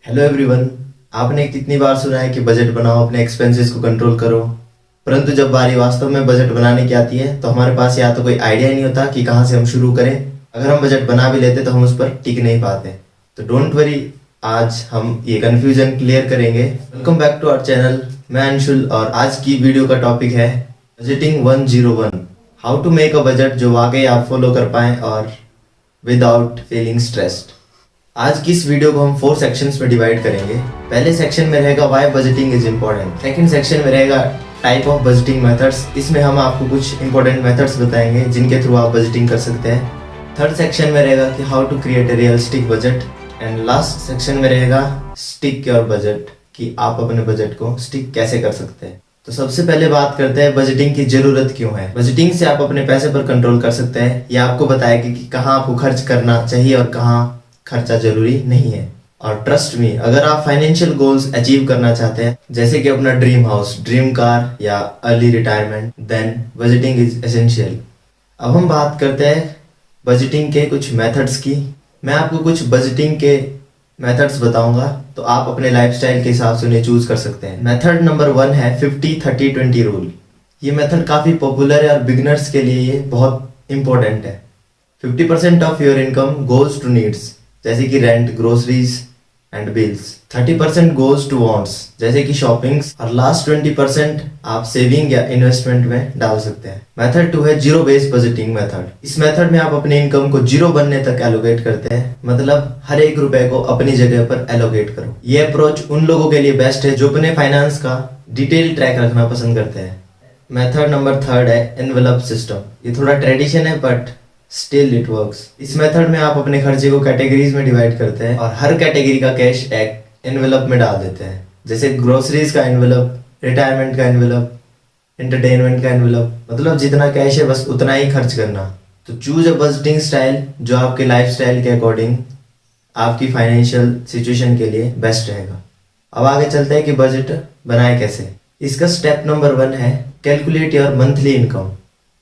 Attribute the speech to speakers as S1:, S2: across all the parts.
S1: Hello everyone. आपने कितनी बार सुना है कि बजट बनाओ, अपने एक्सपेंसेस को कंट्रोल करो, परंतु जब बारी वास्तव में बजट बनाने की आती है तो हमारे पास या तो कोई आइडिया नहीं होता कि कहाँ से हम शुरू करें। अगर हम बजट बना भी लेते तो हम उस पर टिक नहीं पाते। तो डोंट वरी, आज हम ये कंफ्यूजन क्लियर करेंगे। Welcome back to our channel. मैं अंशुल और आज की वीडियो का टॉपिक है budgeting 101, how to make a budget जो वाकई आप फॉलो कर पाएं और विदाउट फीलिंग स्ट्रेस्ड। आज की इस वीडियो को हम 4 सेक्शंस में डिवाइड करेंगे। पहले सेक्शन में रहेगा why budgeting is important. Second section में रहेगा टाइप ऑफ बजटिंग मेथड्स। इसमें हम आपको कुछ इंपॉर्टेंट मेथड्स बताएंगे जिनके थ्रू आप बजटिंग कर सकते हैं। थर्ड सेक्शन में रहेगा कि how to create a realistic budget. And last section में रहेगा स्टिक योर बजट, कि आप अपने बजट को स्टिक कैसे कर सकते हैं। तो सबसे पहले बात करते हैं बजटिंग की जरूरत क्यों है। बजटिंग से आप अपने पैसे पर कंट्रोल कर सकते हैं। यह आपको बताएगी कि कहाँ आपको खर्च करना चाहिए और कहाँ खर्चा जरूरी नहीं है। और ट्रस्ट मी, अगर आप फाइनेंशियल गोल्स अचीव करना चाहते हैं, जैसे कि अपना ड्रीम हाउस, ड्रीम कार या early retirement, then budgeting is essential. अब हम बात करते हैं बजटिंग के कुछ मेथड्स की। मैं आपको कुछ बजटिंग के मेथड्स बताऊंगा, तो आप अपने लाइफस्टाइल के हिसाब से उन्हें चूज कर सकते हैं। मेथड नंबर 1 है 50-30-20 रूल। ये मेथड काफी पॉपुलर है और बिगिनर्स के लिए ये बहुत इंपॉर्टेंट है। 50% of your income goes to needs, जैसे कि rent, groceries and bills. 30% goes to wants, जैसे कि शॉपिंग्स। और लास्ट 20% आप सेविंग या इन्वेस्टमेंट में डाल सकते हैं। मेथड 2 है जीरो बेस्ड बजटिंग मेथड। इस मेथड में आप अपनी इनकम को जीरो बनने तक एलोकेट करते हैं, मतलब हर एक रुपए को अपनी जगह पर एलोकेट करो। ये अप्रोच उन लोगों के लिए बेस्ट है जो अपने फाइनेंस का डिटेल ट्रैक रखना पसंद करते हैं। मेथड नंबर 3 है एनवेलप सिस्टम। ये थोड़ा ट्रेडिशन है बट स्टिल इट वर्क्स। इस मेथड में आप अपने खर्चे को कैटेगरीज में डिवाइड करते हैं और हर कैटेगरी का कैश एक एनवेलप में डाल देते हैं, जैसे ग्रोसरीज का एनवेलप, रिटायरमेंट का एनवेलप, एंटरटेनमेंट का एनवेलप। मतलब जितना कैश है बस उतना ही खर्च करना। तो चूज अ बजटिंग स्टाइल जो आपके लाइफ स्टाइल के अकॉर्डिंग आपकी फाइनेंशियल सिचुएशन के लिए बेस्ट रहेगा। अब आगे चलते हैं कि बजट बनाए कैसे। इसका स्टेप नंबर 1 है कैलकुलेट योर मंथली इनकम।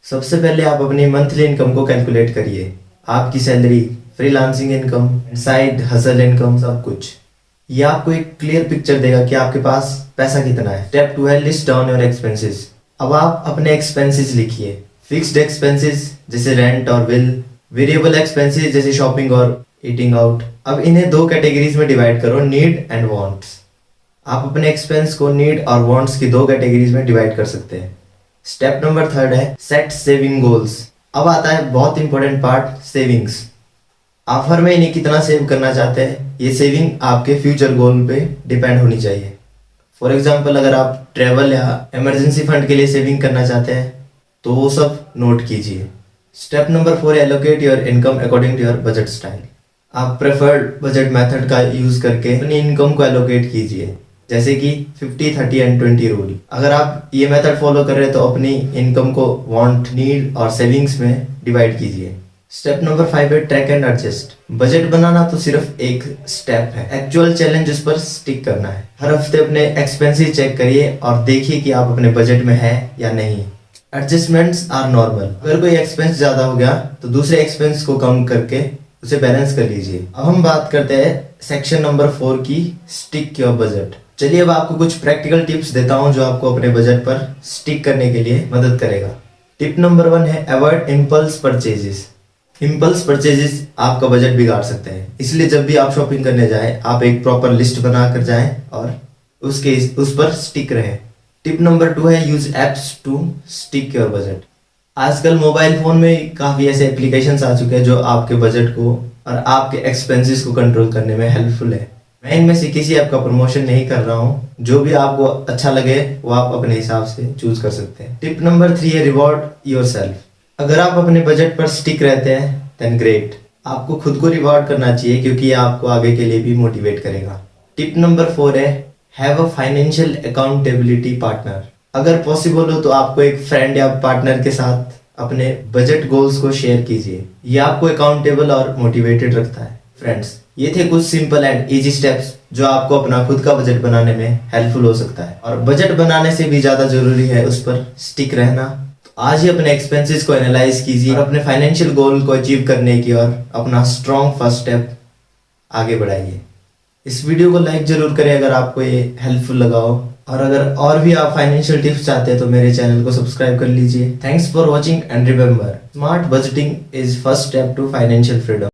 S1: सबसे पहले आप अपनी मंथली इनकम को कैलकुलेट करिए। आपकी salary, freelancing income, side hustle income, सब कुछ। ये आपको एक क्लियर पिक्चर देगा कि आपके पास पैसा कितना है। स्टेप 2 है लिस्ट डाउन योर एक्सपेंसेस। अब आप अपने एक्सपेंसेस लिखिए। फिक्स्ड एक्सपेंसेस जैसे रेंट और बिल, वेरिएबल एक्सपेंसेस जैसे शॉपिंग और ईटिंग आउट। अब इन्हें 2 कैटेगरीज में डिवाइड करो, नीड एंड वांट्स। आप अपने एक्सपेंस को नीड और वांट्स की 2 कैटेगरीज में डिवाइड कर सकते हैं। स्टेप नंबर 3 है सेट सेविंग गोल्स। अब आता है बहुत इंपॉर्टेंट पार्ट, सेविंग्स। आप हर महीने कितना सेव करना चाहते हैं, ये सेविंग आपके फ्यूचर गोल पे डिपेंड होनी चाहिए। फॉर एग्जांपल, अगर आप ट्रेवल या इमरजेंसी फंड के लिए सेविंग करना चाहते हैं तो वो सब नोट कीजिए। स्टेप नंबर 4 है allocate your income according to your budget style. आप प्रेफर्ड बजट मेथड का यूज करके अपनी इनकम को एलोकेट कीजिए, जैसे कि 50-30-20 रूल। अगर आप ये मेथड फॉलो कर रहे हैं तो अपनी इनकम को वांट, नीड और सेविंग्स में डिवाइड कीजिए। स्टेप नंबर 5 है ट्रैक एंड एडजस्ट। बजट बनाना तो सिर्फ एक स्टेप है, एक्चुअल चैलेंज उस पर स्टिक करना है। हर हफ्ते अपने एक्सपेंसेस चेक करिए और देखिए कि आप अपने बजट में है या नहीं। Adjustments are normal. अगर कोई एक्सपेंस ज्यादा हो गया तो दूसरे एक्सपेंस को कम करके उसे बैलेंस कर लीजिए। अब हम बात करते हैं सेक्शन नंबर 4 की, स्टिक योर बजट। चलिए अब आपको कुछ प्रैक्टिकल टिप्स देता हूं जो आपको अपने बजट पर स्टिक करने के लिए मदद करेगा। टिप नंबर 1 है avoid impulse purchases. Impulse purchases आपका बजट बिगाड़ सकते हैं, इसलिए जब भी आप शॉपिंग करने जाएं आप एक प्रॉपर लिस्ट बनाकर जाएं और उस पर स्टिक रहें। टिप नंबर 2 है use apps to stick your budget. आजकल मोबाइल फोन में काफी ऐसे एप्लीकेशंस आ चुके हैं जो आपके बजट को और आपके एक्सपेंसेस को कंट्रोल करने में हेल्पफुल है। मैं इनमें से किसी ऐप का प्रमोशन नहीं कर रहा हूँ, जो भी आपको अच्छा लगे वो आप अपने हिसाब से चूज कर सकते हैं। टिप नंबर 3 है रिवॉर्ड योरसेल्फ। अगर आप अपने बजट पर स्टिक रहते हैं देन ग्रेट। आपको खुद को रिवॉर्ड करना चाहिए क्योंकि ये आपको आगे के लिए भी मोटिवेट करेगा। टिप नंबर 4 है have a financial accountability partner. अगर पॉसिबल हो तो आपको एक फ्रेंड या पार्टनर के साथ अपने बजट गोल्स को शेयर कीजिए। ये आपको अकाउंटेबल और मोटिवेटेड रखता है। फ्रेंड्स, ये थे कुछ सिंपल एंड इजी स्टेप्स जो आपको अपना खुद का बजट बनाने में हेल्पफुल हो सकता है। और बजट बनाने से भी ज्यादा जरूरी है उस पर स्टिक रहना। तो आज ही अपने एक्सपेंसेस को एनालाइज कीजिए और अपने फाइनेंशियल गोल को अचीव करने की और अपना स्ट्रॉन्ग फर्स्ट स्टेप आगे बढ़ाइए। इस वीडियो को लाइक जरूर करें अगर आपको ये हेल्पफुल लगा हो, और अगर और भी आप फाइनेंशियल टिप्स चाहते हैं तो मेरे चैनल को सब्सक्राइब कर लीजिए। Thanks for watching and remember, smart budgeting is first step to financial freedom.